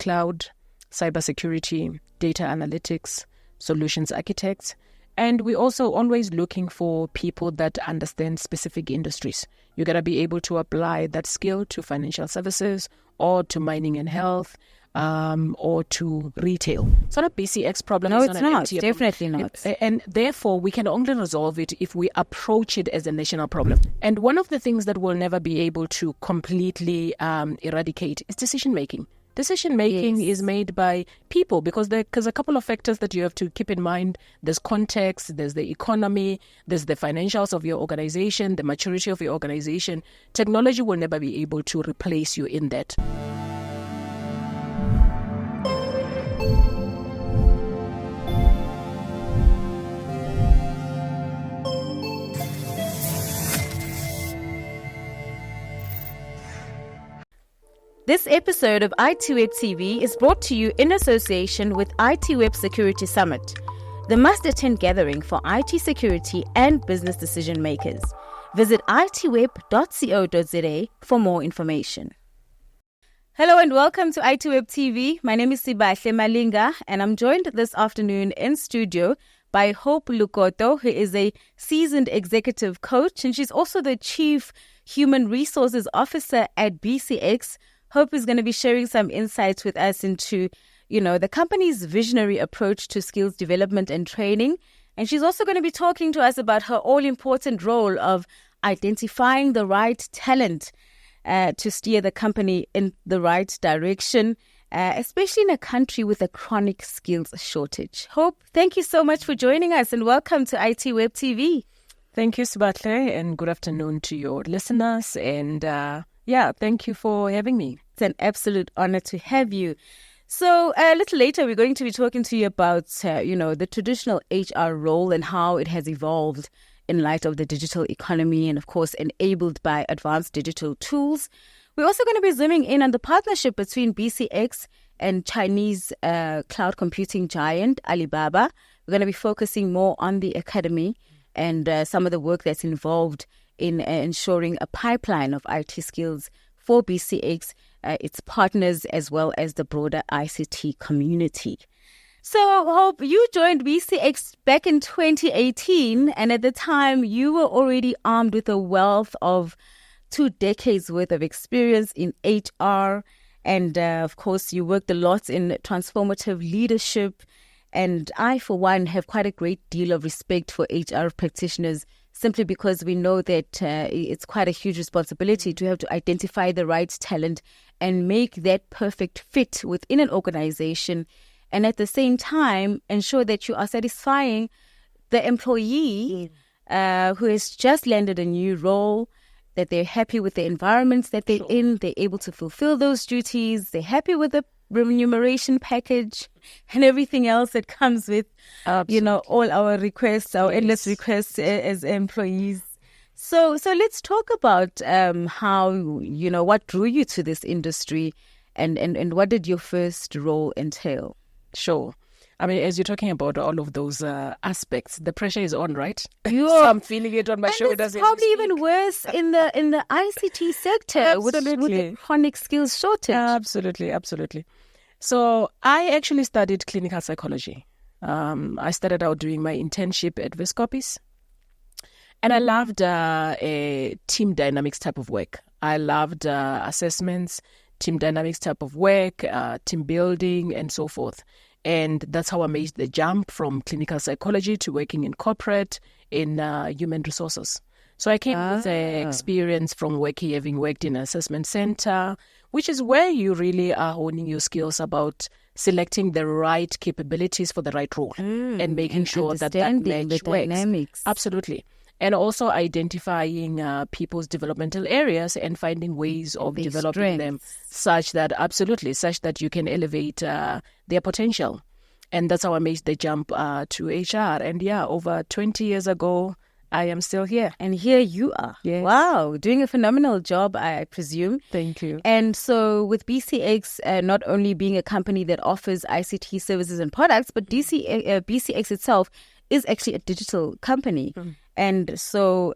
cloud, cybersecurity, data analytics, solutions architects. And we're also always looking for people that understand specific industries. You got to be able to apply that skill to financial services or to mining and health, or to retail. It's not a BCX problem. No, it's not. Definitely not. And therefore, we can only resolve it if we approach it as a national problem. And one of the things that we'll never be able to completely eradicate is decision-making. Decision-making is made by people because there's a couple of factors that you have to keep in mind. There's context, there's the economy, there's the financials of your organization, the maturity of your organization. Technology will never be able to replace you in that. This episode of ITWeb TV is brought to you in association with ITWeb Security Summit, the must-attend gathering for IT security and business decision makers. Visit itweb.co.za for more information. Hello and welcome to ITWeb TV. My name is Sibahle Malinga and I'm joined this afternoon in studio by Hope Lukoto, who is a seasoned executive coach and she's also the Chief Human Resources Officer at BCX. Hope is going to be sharing some insights with us into, the company's visionary approach to skills development and training. And she's also going to be talking to us about her all-important role of identifying the right talent to steer the company in the right direction, especially in a country with a chronic skills shortage. Hope, thank you so much for joining us and welcome to ITWeb TV. Thank you, Sibahle, and good afternoon to your listeners. And thank you for having me. It's an absolute honor to have you. So a little later, we're going to be talking to you about, the traditional HR role and how it has evolved in light of the digital economy and, of course, enabled by advanced digital tools. We're also going to be zooming in on the partnership between BCX and Chinese cloud computing giant Alibaba. We're going to be focusing more on the academy and some of the work that's involved in ensuring a pipeline of IT skills for BCX, its partners, as well as the broader ICT community. So, Hope, you joined BCX back in 2018, and at the time, you were already armed with a wealth of 2 decades worth of experience in HR. And, of course, you worked a lot in transformative leadership. And I, for one, have quite a great deal of respect for HR practitioners simply because we know that it's quite a huge responsibility to have to identify the right talent and make that perfect fit within an organization, and at the same time ensure that you are satisfying the employee who has just landed a new role, that they're happy with the environments that they're in, they're able to fulfill those duties, they're happy with the remuneration package and everything else that comes with, all our requests, our endless requests as employees. So let's talk about how, what drew you to this industry and what did your first role entail? Sure. I mean, as you're talking about all of those aspects, the pressure is on, right? So I'm feeling it on my shoulders. It's probably even worse in the ICT sector with the chronic skills shortage. Absolutely. So I actually studied clinical psychology. I started out doing my internship at Viscopis. And I loved a team dynamics type of work. I loved assessments, team dynamics type of work, team building, and so forth. And that's how I made the jump from clinical psychology to working in corporate, in human resources. So I came with experience from having worked in an assessment center, which is where you really are honing your skills about selecting the right capabilities for the right role and making sure that match works. Dynamics. Absolutely. And also identifying people's developmental areas and finding ways of developing them such that you can elevate their potential. And that's how I made the jump to HR. And over 20 years ago, I am still here. And here you are. Yes. Wow. Doing a phenomenal job, I presume. Thank you. And so with BCX, not only being a company that offers ICT services and products, but BCX itself is actually a digital company. And so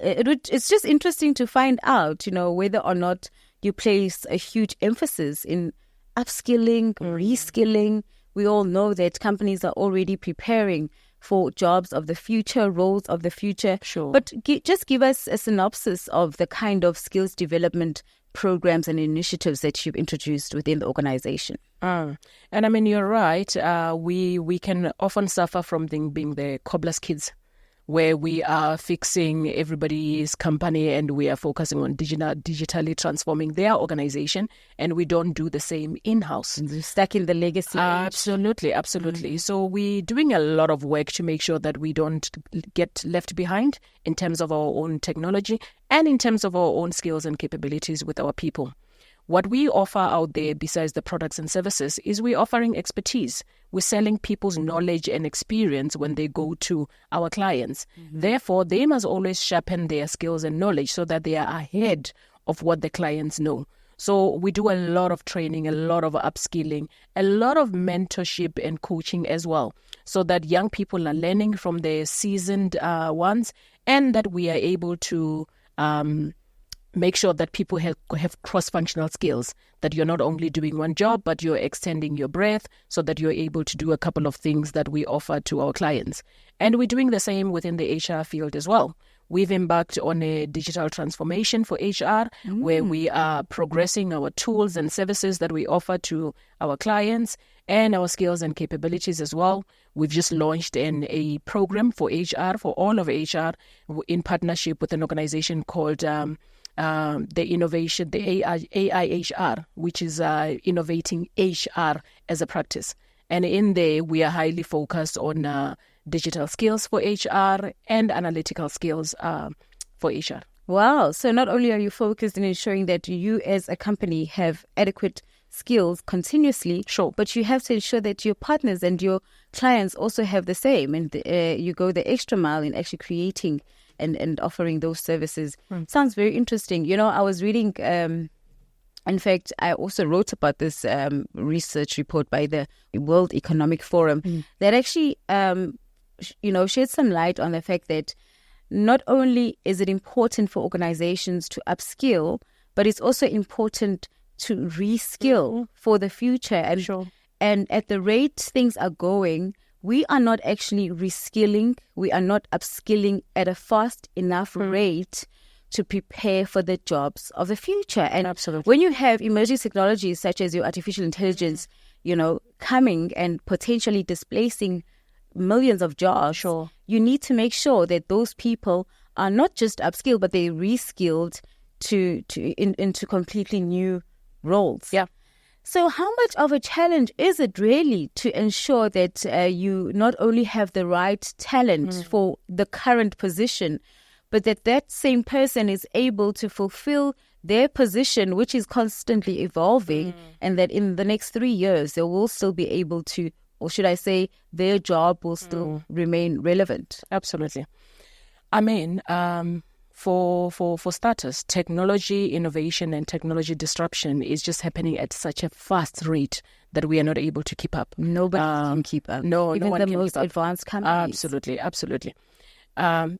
it's just interesting to find out, whether or not you place a huge emphasis in upskilling, reskilling. We all know that companies are already preparing for jobs of the future, roles of the future. Sure. But just give us a synopsis of the kind of skills development programs and initiatives that you've introduced within the organization. And I mean, you're right. We can often suffer from being the cobbler's kids, where we are fixing everybody's company and we are focusing on digitally transforming their organization, and we don't do the same in-house. Stuck in the legacy. Absolutely. So we're doing a lot of work to make sure that we don't get left behind in terms of our own technology and in terms of our own skills and capabilities with our people. What we offer out there, besides the products and services, is we're offering expertise. We're selling people's knowledge and experience when they go to our clients. Therefore, they must always sharpen their skills and knowledge so that they are ahead of what the clients know. So we do a lot of training, a lot of upskilling, a lot of mentorship and coaching as well, so that young people are learning from the seasoned ones, and that we are able to make sure that people have cross-functional skills, that you're not only doing one job, but you're extending your breadth so that you're able to do a couple of things that we offer to our clients. And we're doing the same within the HR field as well. We've embarked on a digital transformation for HR, where we are progressing our tools and services that we offer to our clients and our skills and capabilities as well. We've just launched a program for HR, for all of HR, in partnership with an organization called the AIHR, which is innovating HR as a practice. And in there, we are highly focused on digital skills for HR and analytical skills for HR. Wow. So not only are you focused in ensuring that you as a company have adequate skills continuously, sure, but you have to ensure that your partners and your clients also have the same, and you go the extra mile in actually creating and offering those services. Sounds very interesting. You know, I was reading, in fact, I also wrote about this research report by the World Economic Forum that actually, shed some light on the fact that not only is it important for organizations to upskill, but it's also important to reskill for the future. And, and at the rate things are going, we are not actually reskilling, we are not upskilling at a fast enough rate to prepare for the jobs of the future. And absolutely, when you have emerging technologies such as your artificial intelligence, coming and potentially displacing millions of jobs, you need to make sure that those people are not just upskilled, but they're reskilled into completely new roles. Yeah. So how much of a challenge is it really to ensure that you not only have the right talent for the current position, but that same person is able to fulfill their position, which is constantly evolving, and that in the next 3 years, they will still be able to, or should I say, their job will still remain relevant? Absolutely. I mean, for starters, technology innovation and technology disruption is just happening at such a fast rate that we are not able to keep up. Nobody can keep up. No, even no one the can most keep up. Advanced companies. Absolutely.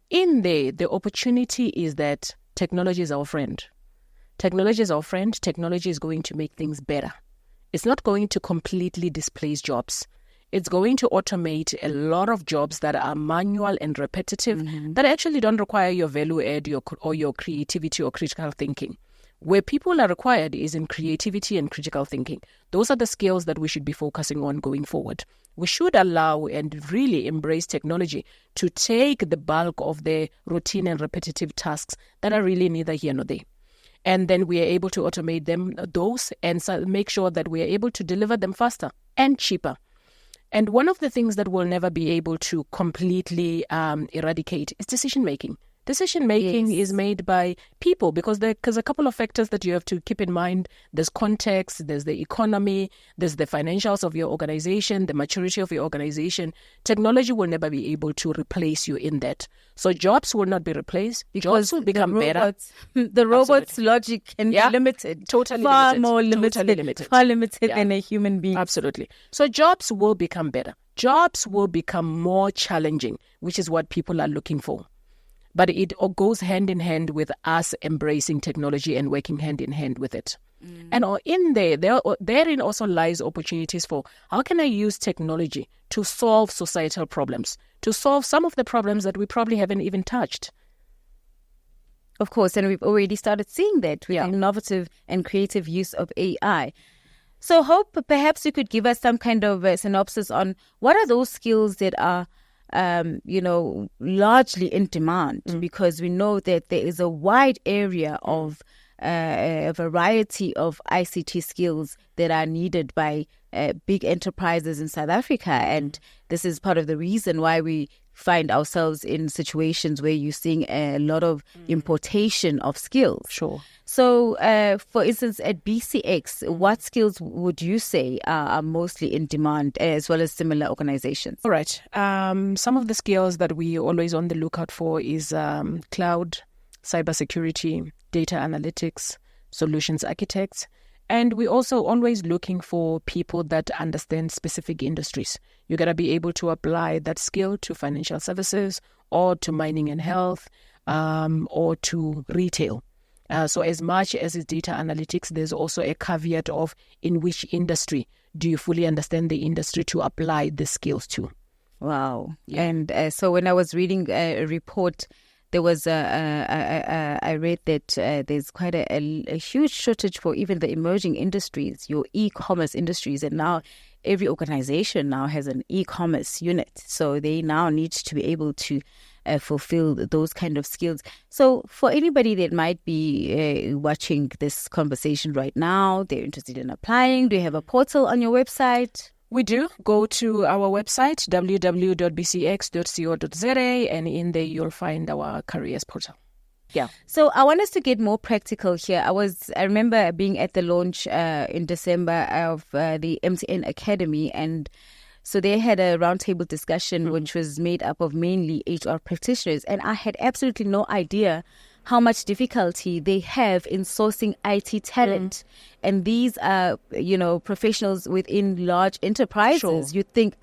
In there, the opportunity is that technology is our friend. Technology is our friend. Technology is going to make things better. It's not going to completely displace jobs. It's going to automate a lot of jobs that are manual and repetitive, that actually don't require your value add or your creativity or critical thinking. Where people are required is in creativity and critical thinking. Those are the skills that we should be focusing on going forward. We should allow and really embrace technology to take the bulk of the routine and repetitive tasks that are really neither here nor there. And then we are able to automate those and make sure that we are able to deliver them faster and cheaper. And one of the things that we'll never be able to completely eradicate is decision-making. Decision-making is made by people because there's a couple of factors that you have to keep in mind. There's context, there's the economy, there's the financials of your organization, the maturity of your organization. Technology will never be able to replace you in that. So jobs will not be replaced. Jobs will become better. The robot's logic can be limited. Totally far limited. More limited. Totally limited. Far limited than a human being. Absolutely. So jobs will become better. Jobs will become more challenging, which is what people are looking for. but it all goes hand in hand with us embracing technology and working hand in hand with it. And in therein also lies opportunities for how can I use technology to solve societal problems, to solve some of the problems that we probably haven't even touched. Of course, and we've already started seeing that with innovative and creative use of AI. So Hope, perhaps you could give us some kind of a synopsis on what are those skills that are, largely in demand, because we know that there is a wide area of a variety of ICT skills that are needed by big enterprises in South Africa. And this is part of the reason why we find ourselves in situations where you're seeing a lot of importation of skills. Sure. So, for instance, at BCX, what skills would you say are mostly in demand, as well as similar organizations? All right. Some of the skills that we always on the lookout for is cloud, cybersecurity, data analytics, solutions architects. And we're also always looking for people that understand specific industries. You got to be able to apply that skill to financial services or to mining and health or to retail. So as much as it's data analytics, there's also a caveat of in which industry do you fully understand the industry to apply the skills to. Wow. Yeah. And so when I was reading a report, there was I read that there's quite a huge shortage for even the emerging industries, your e-commerce industries, and now every organization now has an e-commerce unit. So they now need to be able to fulfill those kind of skills. So for anybody that might be watching this conversation right now, they're interested in applying, do you have a portal on your website? We do. Go to our website, www.bcx.co.za, and in there you'll find our careers portal. Yeah. So I want us to get more practical here. I remember being at the launch in December of the MTN Academy, and so they had a roundtable discussion which was made up of mainly HR practitioners, and I had absolutely no idea how much difficulty they have in sourcing IT talent. And these are, professionals within large enterprises. Sure. You think,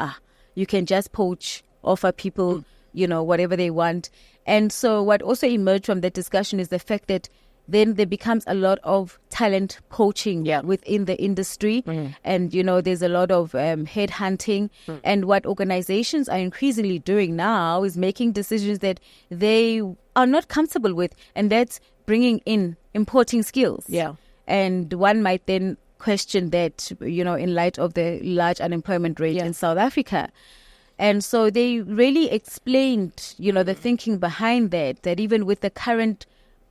you can just poach, offer people, whatever they want. And so what also emerged from that discussion is the fact that then there becomes a lot of talent poaching within the industry. And, there's a lot of headhunting. And what organizations are increasingly doing now is making decisions that they are not comfortable with. And that's bringing in importing skills. Yeah. And one might then question that, in light of the large unemployment rate in South Africa. And so they really explained, the thinking behind that even with the current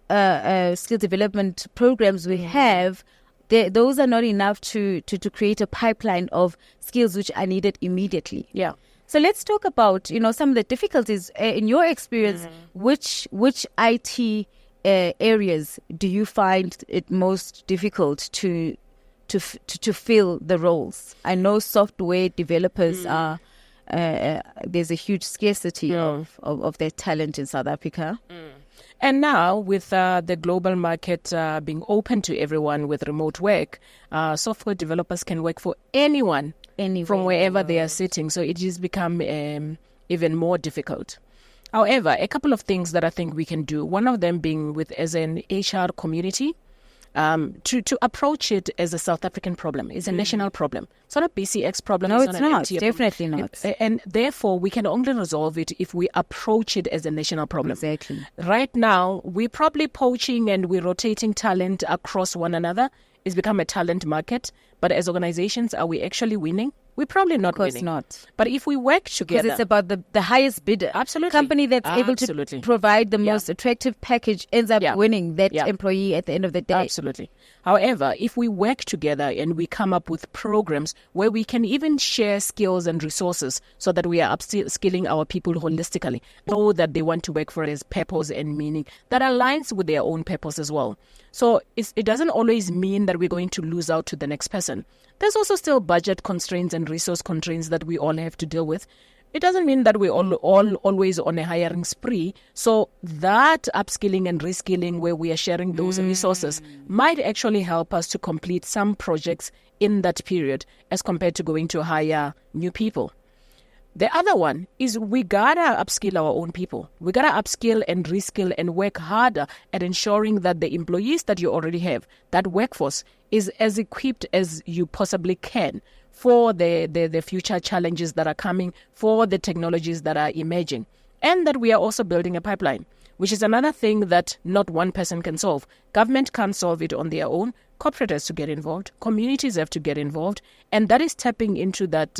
skill development programs we have, those are not enough to create a pipeline of skills which are needed immediately. Yeah. So let's talk about, some of the difficulties in your experience. Which IT areas do you find it most difficult to fill the roles? I know software developers are. There's a huge scarcity of their talent in South Africa. And now, with the global market being open to everyone with remote work, software developers can work for anyone from wherever they are sitting. So it has become even more difficult. However, a couple of things that I think we can do, one of them being as an HR community, to approach it as a South African problem. It's a national problem. It's not a BCX problem. No, it's not. Definitely not. And therefore, we can only resolve it if we approach it as a national problem. Exactly. Right now, we're probably poaching and we're rotating talent across one another. It's become a talent market. But as organizations, are we actually winning? We're probably not winning. Of course not. But if we work together... Because it's about the highest bidder. Absolutely. Company that's able to provide the most attractive package ends up winning that employee at the end of the day. Absolutely. However, if we work together and we come up with programs where we can even share skills and resources so that we are upskilling our people holistically, know that they want to work for us purpose and meaning that aligns with their own purpose as well. So it doesn't always mean that we're going to lose out to the next person. There's also still budget constraints and resource constraints that we all have to deal with. It doesn't mean that we're all always on a hiring spree. So that upskilling and reskilling where we are sharing those resources might actually help us to complete some projects in that period as compared to going to hire new people. The other one is we gotta upskill our own people. We gotta upskill and reskill and work harder at ensuring that the employees that you already have, that workforce, is as equipped as you possibly can for the future challenges that are coming, for the technologies that are emerging. And that we are also building a pipeline, which is another thing that not one person can solve. Government can't solve it on their own. Corporate has to get involved. Communities have to get involved. And that is tapping into that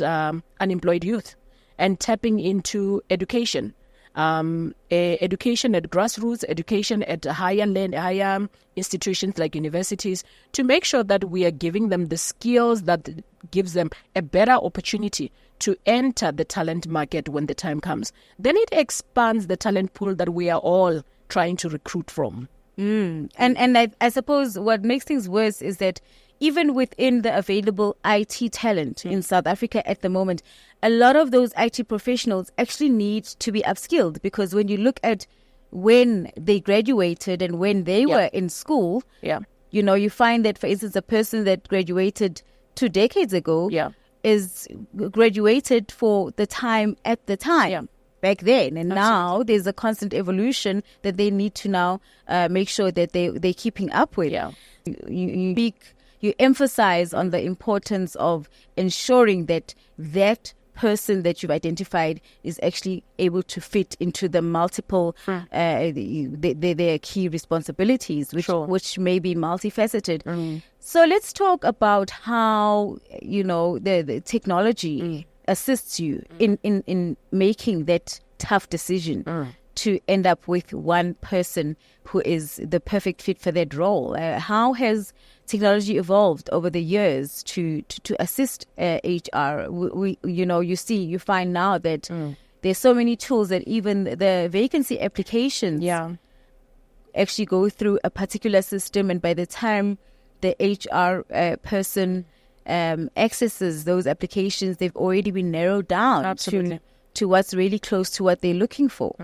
unemployed youth and tapping into education. Education at grassroots, education at higher institutions like universities, to make sure that we are giving them the skills that gives them a better opportunity to enter the talent market when the time comes. Then it expands the talent pool that we are all trying to recruit from. And I suppose what makes things worse is that even within the available IT talent in South Africa at the moment, a lot of those IT professionals actually need to be upskilled, because when you look at when they graduated and when they were in school, you know, you find that, for instance, a person that graduated 2 decades ago is graduated for the time at the time. Back then, and now there's a constant evolution that they need to now make sure that they're keeping up with. You emphasize on the importance of ensuring that that person that you've identified is actually able to fit into the multiple their key responsibilities, which may be multifaceted. So let's talk about how, you know, the technology assists you in making that tough decision to end up with one person who is the perfect fit for that role. How has technology evolved over the years to assist HR? You find now that there's so many tools that even the vacancy applications actually go through a particular system, and by the time the HR person accesses those applications, they've already been narrowed down to what's really close to what they're looking for.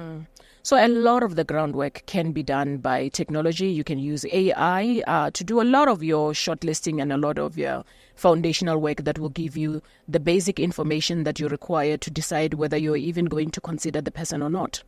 So a lot of the groundwork can be done by technology. You can use AI to do a lot of your shortlisting and a lot of your foundational work that will give you the basic information that you require to decide whether you're even going to consider the person or not.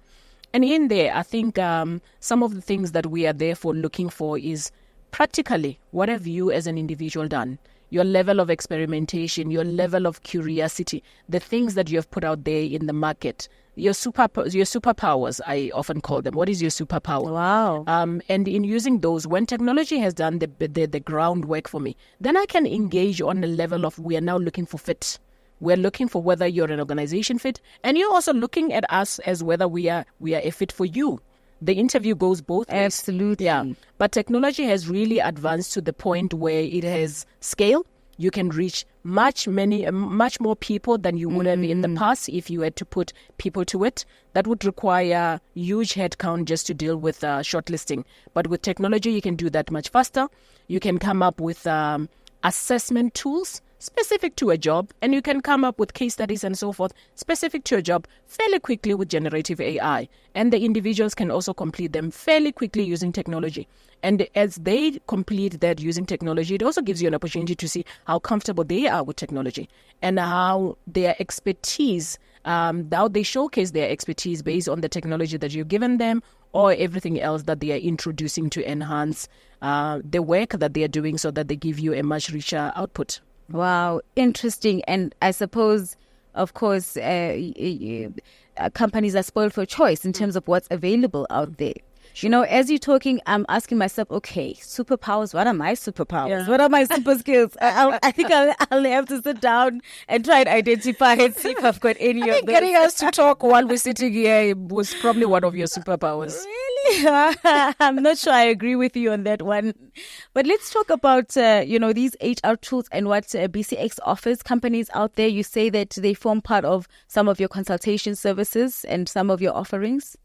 And in there, I think some of the things that we are therefore looking for is practically, what have you as an individual done? Your level of experimentation, your level of curiosity, the things that you have put out there in the market, your superpowers, I often call them. What is your superpower? Wow. And in using those, when technology has done the groundwork for me, then I can engage on a level of, we are now looking for fit. We're looking for whether you're an organization fit, and you're also looking at us as whether we are a fit for you. The interview goes both ways. Absolutely. Yeah. But technology has really advanced to the point where it has scale. You can reach much more people than you would have in the past if you had to put people to it. That would require huge headcount just to deal with shortlisting. But with technology, you can do that much faster. You can come up with assessment tools specific to a job, and you can come up with case studies and so forth specific to a job fairly quickly with generative AI. And the individuals can also complete them fairly quickly using technology. And as they complete that using technology, it also gives you an opportunity to see how comfortable they are with technology and how their expertise, how they showcase their expertise based on the technology that you've given them or everything else that they are introducing to enhance the work that they are doing, so that they give you a much richer output. Wow, interesting. And I suppose, of course, companies are spoiled for choice in terms of what's available out there. Sure. You know, as you're talking, I'm asking myself, okay, superpowers, what are my superpowers? Yeah. What are my super skills? I think I'll have to sit down and try and identify and see if I've got any of those. Getting us to talk while we're sitting here was probably one of your superpowers. Really? I'm not sure I agree with you on that one. But let's talk about, these HR tools and what BCX offers companies out there. You say that they form part of some of your consultation services and some of your offerings.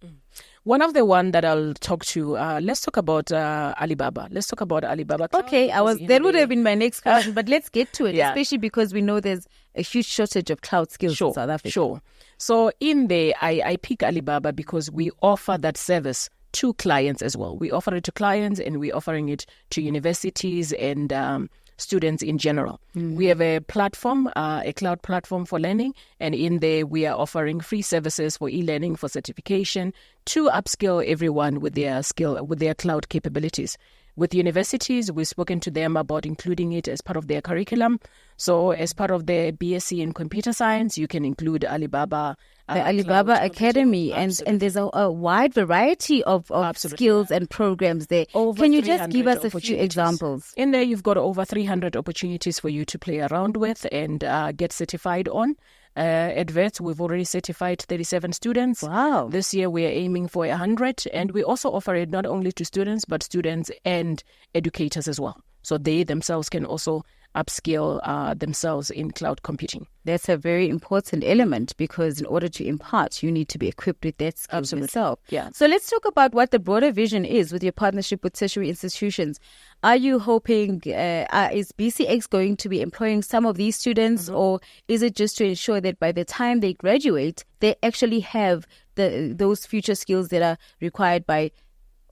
One of the one that I'll talk to, let's talk about Alibaba. Let's talk about Alibaba. Okay, that would have been my next question, but let's get to it, especially because we know there's a huge shortage of cloud skills in South Africa. Sure. So in there, I pick Alibaba because we offer that service to clients as well. We offer it to clients and we're offering it to universities and students in general. We have a platform, a cloud platform for learning, and in there we are offering free services for e-learning, for certification, to upskill everyone with their cloud capabilities. With universities, we've spoken to them about including it as part of their curriculum. So as part of their BSc in computer science, you can include Alibaba. The Alibaba Academy, and there's a wide variety of skills and programs there. Can you just give us a few examples? In there, you've got over 300 opportunities for you to play around with and get certified on. At VETS, we've already certified 37 students. Wow. This year, we are aiming for 100. And we also offer it not only to students, but students and educators as well. So they themselves can also upskill themselves in cloud computing. That's a very important element, because in order to impart, you need to be equipped with that skill yourself. Yeah. So let's talk about what the broader vision is with your partnership with tertiary institutions. Are you hoping, is BCX going to be employing some of these students, or is it just to ensure that by the time they graduate, they actually have those future skills that are required by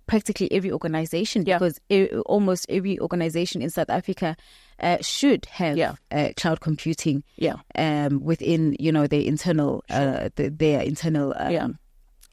practically every organization? Because almost every organization in South Africa should have cloud computing within, their internal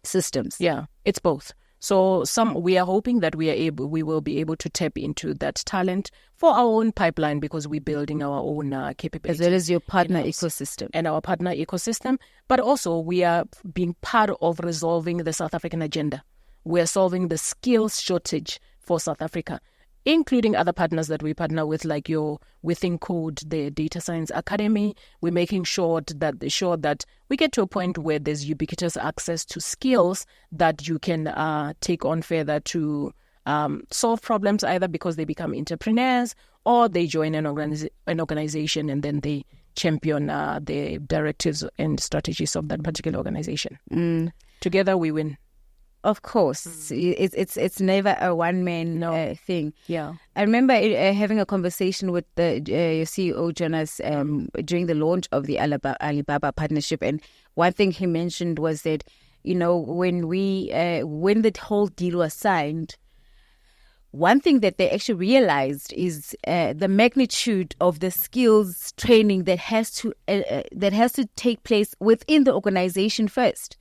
systems. Yeah, it's both. So we are hoping that we will be able to tap into that talent for our own pipeline, because we're building our own capabilities. As well as your partner ecosystem. And our partner ecosystem. But also we are being part of resolving the South African agenda. We're solving the skills shortage for South Africa, including other partners that we partner with, like your Within Code, the Data Science Academy. We're making sure that we get to a point where there's ubiquitous access to skills that you can take on further to solve problems, either because they become entrepreneurs or they join an organization and then they champion the directives and strategies of that particular organization. Together we win. Of course, it's never a one-man thing. Yeah, I remember having a conversation with your CEO Jonas during the launch of the Alibaba partnership, and one thing he mentioned was that when the whole deal was signed, one thing that they actually realized is the magnitude of the skills training that has to take place within the organization first.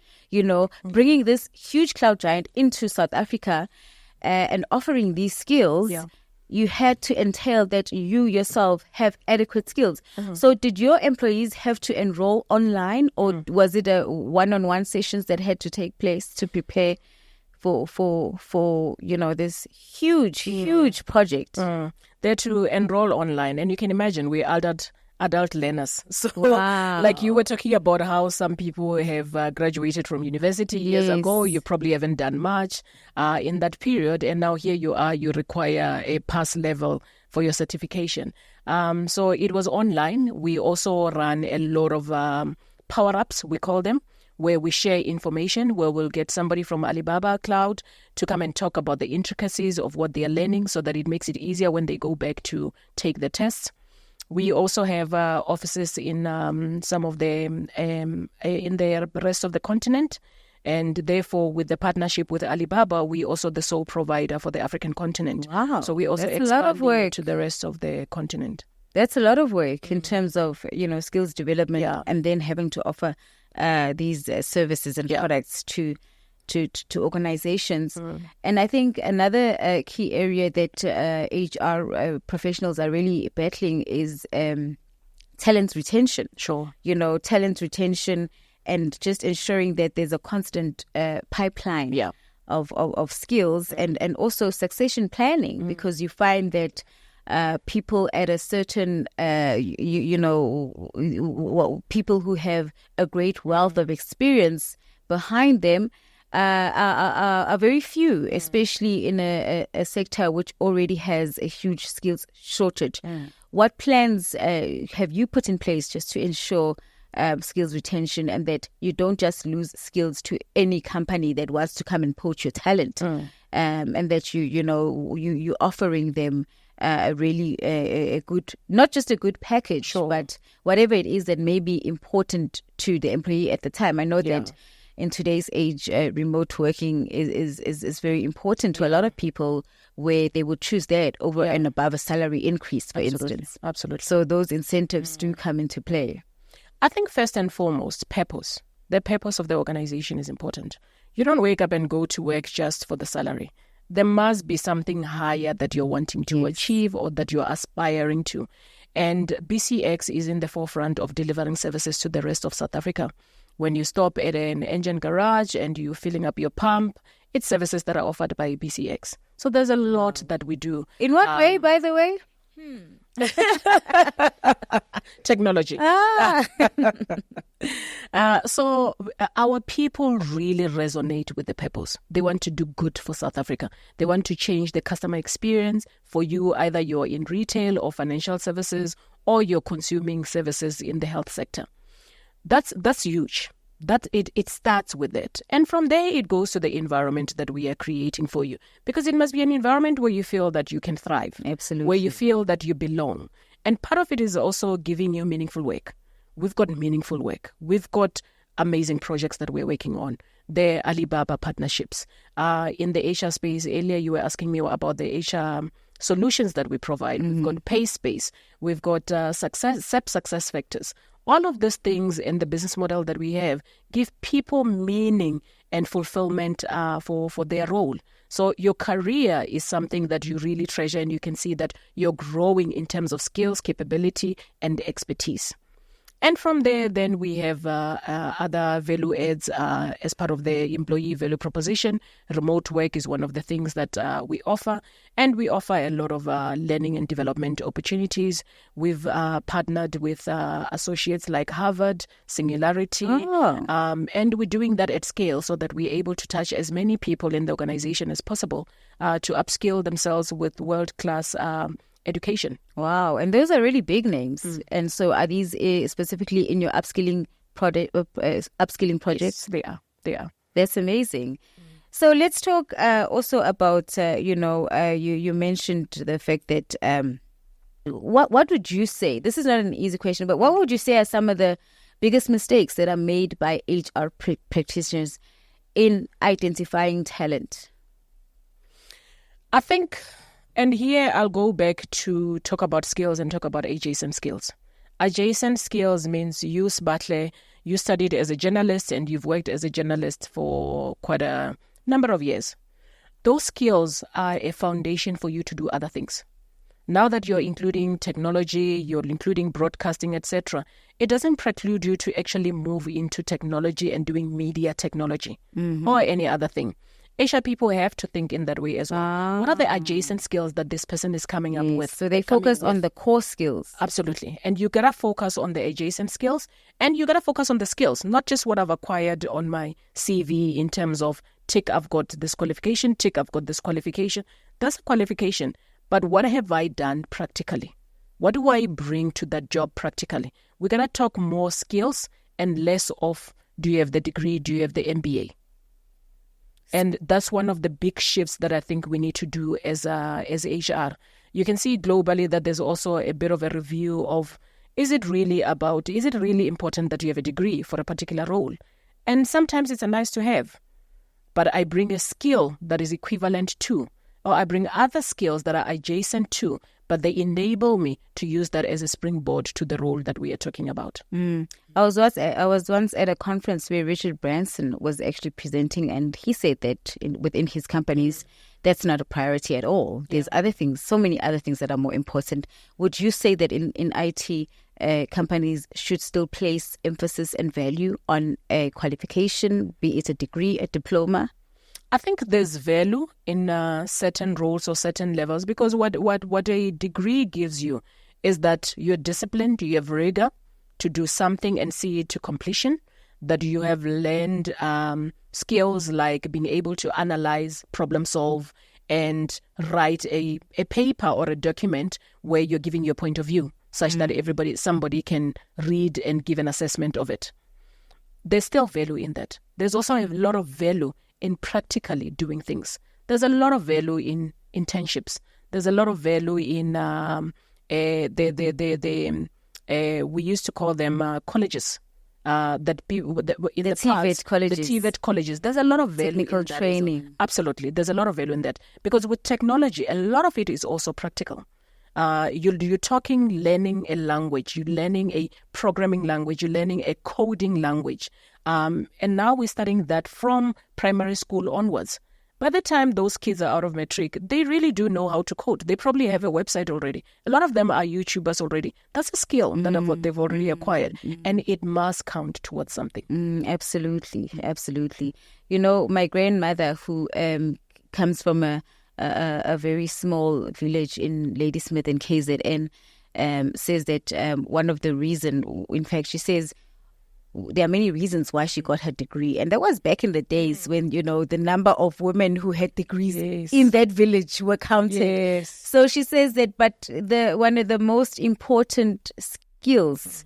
Bringing this huge cloud giant into South Africa and offering these skills, you had to entail that you yourself have adequate skills. So did your employees have to enroll online, or was it a one-on-one sessions that had to take place to prepare for this huge project? They're to enroll online, and you can imagine we're adult learners. So like you were talking about how some people have graduated from university years ago, you probably haven't done much in that period, and now here you are, you require a pass level for your certification. So it was online. We also ran a lot of power-ups, we call them, where we share information, where we'll get somebody from Alibaba Cloud to come and talk about the intricacies of what they are learning, so that it makes it easier when they go back to take the tests. We also have offices in some of in the rest of the continent, and therefore with the partnership with Alibaba, we also the sole provider for the African continent. Wow! So we also expand to the rest of the continent. That's a lot of work in terms of skills development, and then having to offer these services and products to organizations. And I think another key area that HR professionals are really battling is talent retention. Sure. Talent retention, and just ensuring that there's a constant pipeline of skills, and also succession planning, because you find that people at a certain, people who have a great wealth of experience behind them are very few, especially in a sector which already has a huge skills shortage. What plans have you put in place just to ensure skills retention, and that you don't just lose skills to any company that wants to come and poach your talent, and that you're offering them really a good, not just a good package, but whatever it is that may be important to the employee at the time. I know that in today's age, remote working is very important to a lot of people, where they would choose that over and above a salary increase, for instance. Absolutely. So those incentives do come into play. I think first and foremost, purpose. The purpose of the organization is important. You don't wake up and go to work just for the salary. There must be something higher that you're wanting to achieve or that you're aspiring to. And BCX is in the forefront of delivering services to the rest of South Africa. When you stop at an engine garage and you're filling up your pump, it's services that are offered by BCX. So there's a lot that we do. In what way, by the way? Technology. So our people really resonate with the purpose. They want to do good for South Africa. They want to change the customer experience for you, either you're in retail or financial services, or you're consuming services in the health sector. That's huge. That it starts with it. And from there, it goes to the environment that we are creating for you. Because it must be an environment where you feel that you can thrive. Absolutely. Where you feel that you belong. And part of it is also giving you meaningful work. We've got meaningful work. We've got amazing projects that we're working on. The Alibaba partnerships. In the Asia space, earlier you were asking me about the Asia solutions that we provide. We've got Pay Space. We've got success factors. All of these things in the business model that we have give people meaning and fulfillment for their role. So your career is something that you really treasure, and you can see that you're growing in terms of skills, capability, and expertise. And from there, then we have other value adds as part of the employee value proposition. Remote work is one of the things that we offer. And we offer a lot of learning and development opportunities. We've partnered with associates like Harvard, Singularity. And we're doing that at scale so that we're able to touch as many people in the organization as possible to upskill themselves with world-class education. Wow. And those are really big names. And so are these specifically in your upskilling projects? Yes, they are. That's amazing. So let's talk also about, you mentioned the fact that, what would you say, this is not an easy question, but what would you say are some of the biggest mistakes that are made by HR practitioners in identifying talent? I think... And here I'll go back to talk about skills and talk about adjacent skills. Adjacent skills means you, Sbatle, you studied as a journalist and you've worked as a journalist for quite a number of years. Those skills are a foundation for you to do other things. Now that you're including technology, you're including broadcasting, etc., it doesn't preclude you to actually move into technology and doing media technology or any other thing. Asia people have to think in that way as well. What are the adjacent skills that this person is coming up with? So they focus on the core skills. Absolutely. And you got to focus on the adjacent skills, and you got to focus on the skills, not just what I've acquired on my CV in terms of tick, I've got this qualification, tick, I've got this qualification. That's a qualification. But what have I done practically? What do I bring to that job practically? We're going to talk more skills and less of, do you have the degree, do you have the MBA? And that's one of the big shifts that I think we need to do as HR. You can see globally that there's also a bit of a review of, is it really important that you have a degree for a particular role? And sometimes it's a nice to have. But I bring a skill that is equivalent to, or I bring other skills that are adjacent to, but they enable me to use that as a springboard to the role that we are talking about. I was once at a conference where Richard Branson was actually presenting, and he said that within his companies, that's not a priority at all. There's other things, so many other things that are more important. Would you say that in IT, companies should still place emphasis and value on a qualification, be it a degree, a diploma? I think there's value in certain roles or certain levels, because what a degree gives you is that you're disciplined, you have rigor to do something and see it to completion, that you have learned skills like being able to analyze, problem solve, and write a paper or a document where you're giving your point of view, such that somebody can read and give an assessment of it. There's still value in that. There's also a lot of value in practically doing things. There's a lot of value in internships. There's a lot of value in we used to call them colleges, that people in the TVET past, colleges. the TVET colleges. There's a lot of value Technical in that training. Absolutely, there's a lot of value in that, because with technology, a lot of it is also practical. You're talking learning a language, you're learning a programming language, you're learning a coding language, and now we're studying that from primary school onwards. By the time those kids are out of matric, they really do know how to code. They probably have a website already. A lot of them are YouTubers already. That's a skill that they've already acquired, and it must count towards something. Absolutely, absolutely. You know, my grandmother, who comes from a very small village in Ladysmith in KZN, says that one of the reasons, in fact, she says, there are many reasons why she got her degree. And that was back in the days when, you know, the number of women who had degrees in that village were counted. So she says that, but one of the most important skills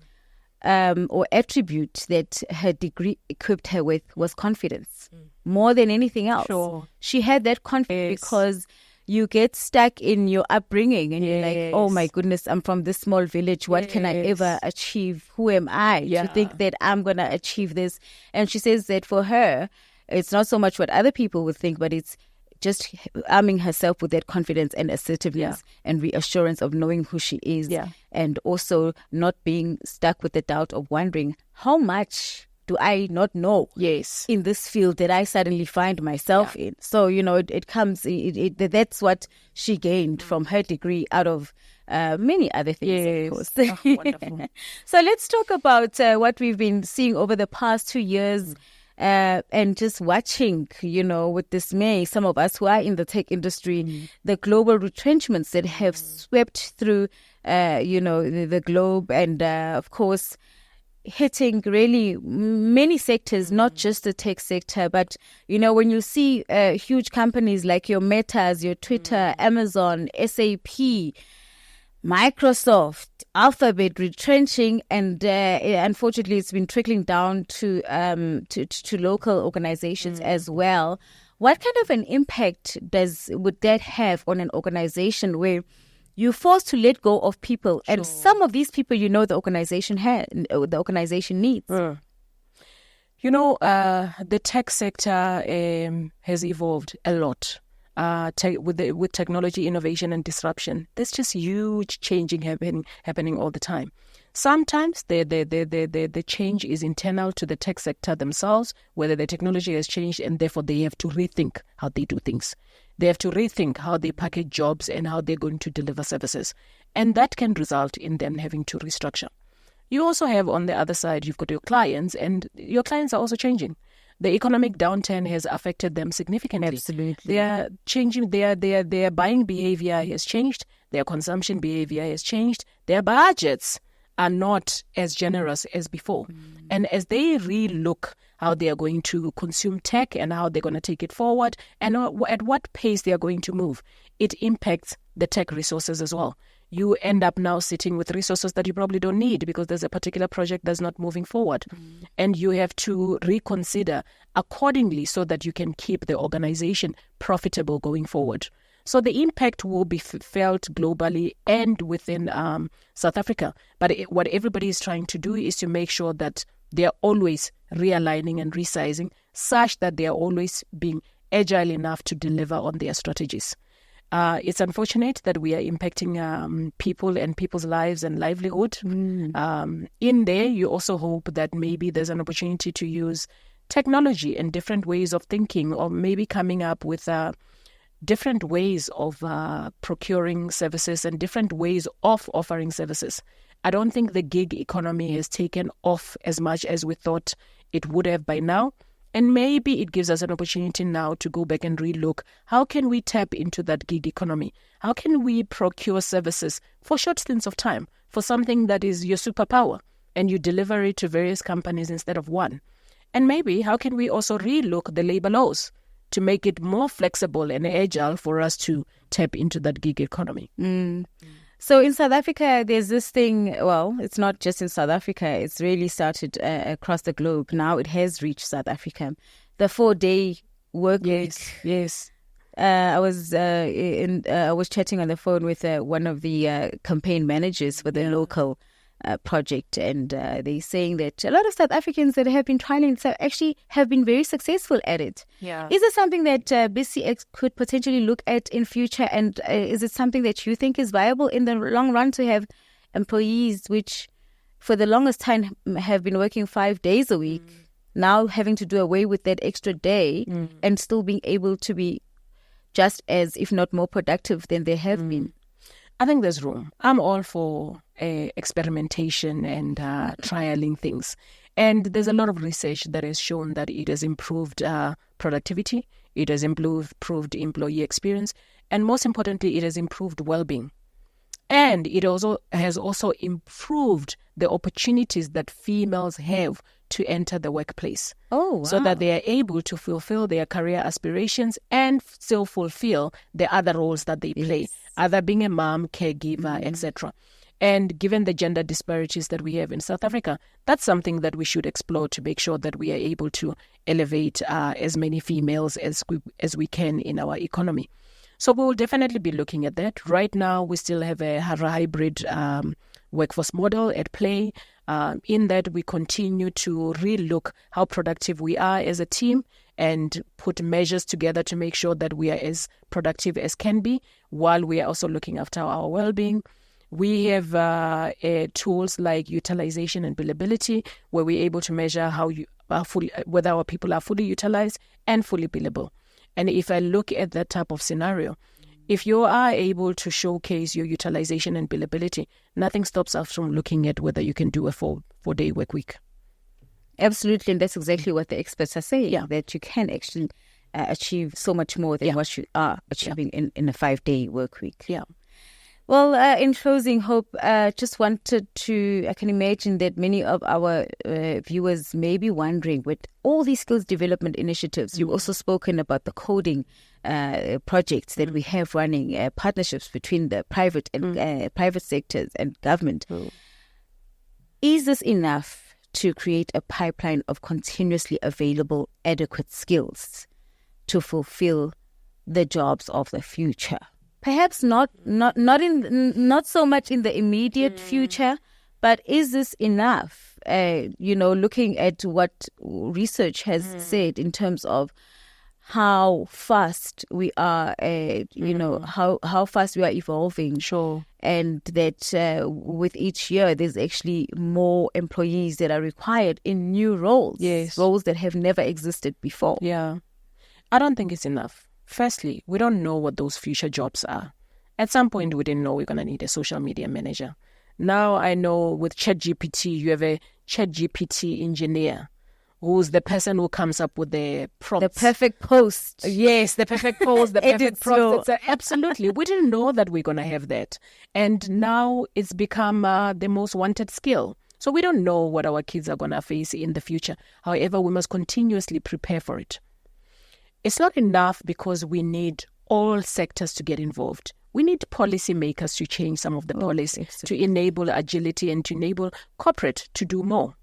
or attribute that her degree equipped her with was confidence. More than anything else. She had that confidence because you get stuck in your upbringing and you're like, oh my goodness, I'm from this small village. What can I ever achieve? Who am I to think that I'm going to achieve this? And she says that for her, it's not so much what other people would think, but it's just arming herself with that confidence and assertiveness and reassurance of knowing who she is, and also not being stuck with the doubt of wondering, how much do I not know in this field that I suddenly find myself in? So, you know, it comes, that's what she gained from her degree out of many other things, of course. Oh, wonderful. So let's talk about what we've been seeing over the past 2 years and just watching, you know, with dismay, some of us who are in the tech industry, the global retrenchments that have swept through, you know, the globe and, of course, hitting really many sectors, not just the tech sector, but, you know, when you see huge companies like your Metas, your Twitter, Amazon, SAP, Microsoft, Alphabet retrenching, and unfortunately it's been trickling down to local organizations as well. What kind of an impact would that have on an organization where you're forced to let go of people, and some of these people, you know, the organization needs? You know, the tech sector has evolved a lot with technology, innovation, and disruption. There's just huge changing happening all the time. Sometimes the change is internal to the tech sector themselves, whether the technology has changed, and therefore they have to rethink how they do things. They have to rethink how they package jobs and how they're going to deliver services. And that can result in them having to restructure. You also have on the other side, you've got your clients, and your clients are also changing. The economic downturn has affected them significantly. Absolutely. They are changing, their buying behavior has changed, their consumption behavior has changed, their budgets are not as generous as before. And as they re-look how they are going to consume tech and how they're going to take it forward and at what pace they are going to move, it impacts the tech resources as well. You end up now sitting with resources that you probably don't need because there's a particular project that's not moving forward. And you have to reconsider accordingly so that you can keep the organization profitable going forward. So the impact will be felt globally and within South Africa. But what everybody is trying to do is to make sure that they are always realigning and resizing such that they are always being agile enough to deliver on their strategies. It's unfortunate that we are impacting people and people's lives and livelihood. In there, you also hope that maybe there's an opportunity to use technology and different ways of thinking, or maybe coming up with different ways of procuring services and different ways of offering services. I don't think the gig economy has taken off as much as we thought it would have by now. And maybe it gives us an opportunity now to go back and relook. How can we tap into that gig economy? How can we procure services for short stints of time for something that is your superpower and you deliver it to various companies instead of one? And maybe how can we also relook the labor laws to make it more flexible and agile for us to tap into that gig economy? So in South Africa, there's this thing, well, it's not just in South Africa, it's really started across the globe. Now it has reached South Africa. The 4-day work week. Yes. I was chatting on the phone with one of the campaign managers for the local project, and they're saying that a lot of South Africans that have been trialing it actually have been very successful at it. Yeah. Is it something that BCX could potentially look at in future, and is it something that you think is viable in the long run to have employees which for the longest time have been working 5 days a week, now having to do away with that extra day and still being able to be just as, if not more productive than they have been? I think there's room. I'm all for experimentation and trialing things. And there's a lot of research that has shown that it has improved productivity, it has improved employee experience, and most importantly, it has improved well-being. And it has also improved the opportunities that females have to enter the workplace. Oh, wow. So that they are able to fulfill their career aspirations and still fulfill the other roles that they play, either being a mom, caregiver, etc. And given the gender disparities that we have in South Africa, that's something that we should explore to make sure that we are able to elevate as many females as we can in our economy. So we will definitely be looking at that. Right now, we still have a hybrid workforce model at play. In that, we continue to relook how productive we are as a team and put measures together to make sure that we are as productive as can be, while we are also looking after our well-being. We have tools like utilization and billability, where we're able to measure whether our people are fully utilized and fully billable. And if I look at that type of scenario, if you are able to showcase your utilization and billability, nothing stops us from looking at whether you can do a 4-day work week. Absolutely, and that's exactly what the experts are saying, that you can actually achieve so much more than what you are achieving in a 5-day work week. Yeah. Well, in closing, Hope, just wanted to, I can imagine that many of our viewers may be wondering, with all these skills development initiatives, you've also spoken about the coding projects that we have running, partnerships between the private and private sectors and government. Is this enough to create a pipeline of continuously available adequate skills to fulfill the jobs of the future? Perhaps not so much in the immediate future, but is this enough? Looking at what research has said in terms of how fast we are, how fast we are evolving. Sure. And that with each year, there's actually more employees that are required in new roles. Yes. Roles that have never existed before. Yeah. I don't think it's enough. Firstly, we don't know what those future jobs are. At some point, we didn't know we're going to need a social media manager. Now I know with ChatGPT, you have a ChatGPT engineer who's the person who comes up with the prompts. The perfect post. Yes, the perfect post, the perfect prompts. Absolutely. We didn't know that we're going to have that. And now it's become the most wanted skill. So we don't know what our kids are going to face in the future. However, we must continuously prepare for it. It's not enough because we need all sectors to get involved. We need policymakers to change some of the policies to enable agility and to enable corporate to do more.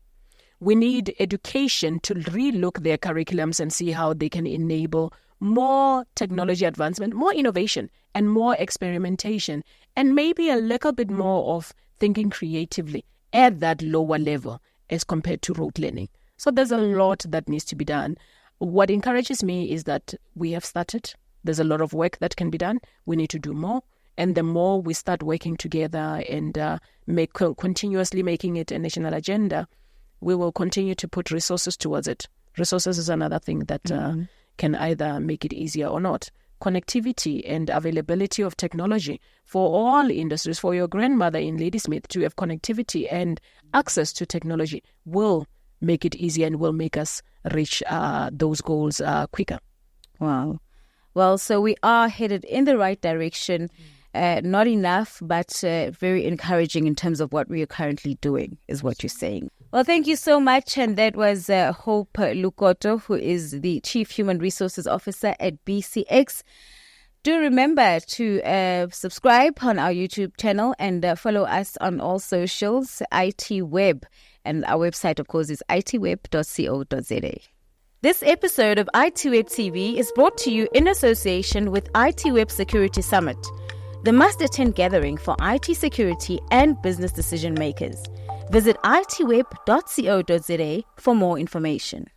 We need education to relook their curriculums and see how they can enable more technology advancement, more innovation, and more experimentation, and maybe a little bit more of thinking creatively at that lower level as compared to rote learning. So there's a lot that needs to be done. What encourages me is that we have started. There's a lot of work that can be done. We need to do more. And the more we start working together and continuously making it a national agenda, we will continue to put resources towards it. Resources is another thing that can either make it easier or not. Connectivity and availability of technology for all industries, for your grandmother in Ladysmith to have connectivity and access to technology will make it easier and will make us reach those goals quicker. Wow. Well, so we are headed in the right direction. Not enough, but very encouraging in terms of what we are currently doing, is what you're saying. Well, thank you so much. And that was Hope Lukoto, who is the Chief Human Resources Officer at BCX. Do remember to subscribe on our YouTube channel and follow us on all socials, ITWeb. And our website, of course, is itweb.co.za. This episode of ITWeb TV is brought to you in association with ITWeb Security Summit, the must-attend gathering for IT security and business decision makers. Visit itweb.co.za for more information.